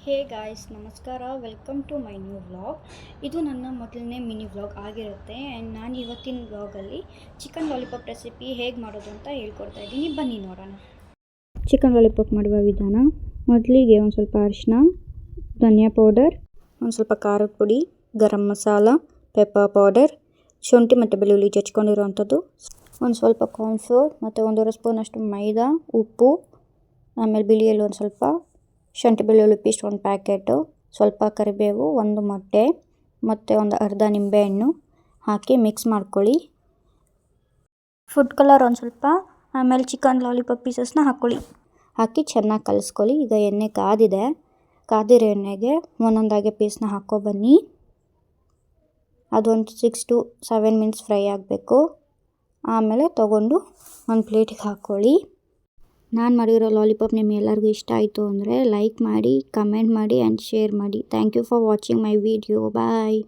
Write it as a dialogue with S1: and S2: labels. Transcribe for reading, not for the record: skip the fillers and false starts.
S1: ಹೇ guys, ನಮಸ್ಕಾರ. Welcome to my new vlog. ಇದು ನನ್ನ ಮೊದಲನೇ ಮಿನಿ ವ್ಲಾಗ್ ಆಗಿರುತ್ತೆ. ಆ್ಯಂಡ್ ನಾನು ಇವತ್ತಿನ ವ್ಲಾಗಲ್ಲಿ ಚಿಕನ್ ಲಾಲಿಪಾಪ್ ರೆಸಿಪಿ ಹೇಗೆ ಮಾಡೋದು ಅಂತ ಹೇಳ್ಕೊಡ್ತಾ ಇದ್ದೀನಿ. ಬನ್ನಿ ನೋಡೋಣ. ಚಿಕನ್ ಲಾಲಿಪಾಪ್ ಮಾಡುವ ವಿಧಾನ: ಮೊದಲಿಗೆ ಒಂದು ಸ್ವಲ್ಪ ಅರಿಶಿನ, ಧನಿಯಾ ಪೌಡರ್, ಒಂದು ಸ್ವಲ್ಪ ಖಾರದ ಪುಡಿ, ಗರಂ ಮಸಾಲ, ಪೆಪ್ಪರ್ ಪೌಡರ್, ಶುಂಠಿ ಮತ್ತು ಬೆಳ್ಳುಳ್ಳಿ ಜಚ್ಕೊಂಡಿರೋವಂಥದ್ದು, ಒಂದು ಸ್ವಲ್ಪ ಕಾರ್ನ್ಫ್ಲೋರ್ ಮತ್ತು 1.5 ಸ್ಪೂನಷ್ಟು ಮೈದಾ, ಉಪ್ಪು, ಆಮೇಲೆ ಬಿಳಿಯಲ್ಲಿ ಒಂದು ಸ್ವಲ್ಪ, ಶುಂಠಿ ಬೆಳ್ಳುಳ್ಳಿ ಪೇಸ್ಟ್ 1 ಪ್ಯಾಕೆಟು, ಸ್ವಲ್ಪ ಕರಿಬೇವು, 1 ಮೊಟ್ಟೆ ಮತ್ತು ಒಂದು ಅರ್ಧ ನಿಂಬೆಹಣ್ಣು ಹಾಕಿ ಮಿಕ್ಸ್ ಮಾಡ್ಕೊಳ್ಳಿ. ಫುಡ್ ಕಲರ್ ಒಂದು ಸ್ವಲ್ಪ, ಆಮೇಲೆ ಚಿಕನ್ ಲಾಲಿಪಾಪ್ ಪೀಸಸ್ನ ಹಾಕಿ ಚೆನ್ನಾಗಿ ಕಲಿಸ್ಕೊಳ್ಳಿ. ಈಗ ಎಣ್ಣೆ ಕಾದಿರೋ ಎಣ್ಣೆಗೆ ಒಂದೊಂದಾಗೆ ಪೀಸ್ನ ಬನ್ನಿ. ಅದೊಂದು 6 to 7 ಮಿನಿಟ್ಸ್ ಫ್ರೈ ಆಗಬೇಕು. ಆಮೇಲೆ ತೊಗೊಂಡು ಒಂದು ಪ್ಲೇಟಿಗೆ ಹಾಕ್ಕೊಳ್ಳಿ. ನಾನು ಮಾಡಿರೋ ಲಾಲಿಪಾಪ್ ನಿಮ್ಗೆಲ್ಲರಿಗೂ ಇಷ್ಟ ಆಯಿತು ಅಂದರೆ ಲೈಕ್ ಮಾಡಿ, ಕಮೆಂಟ್ ಮಾಡಿ ಆ್ಯಂಡ್ ಶೇರ್ ಮಾಡಿ. Thank you for watching my video. Bye.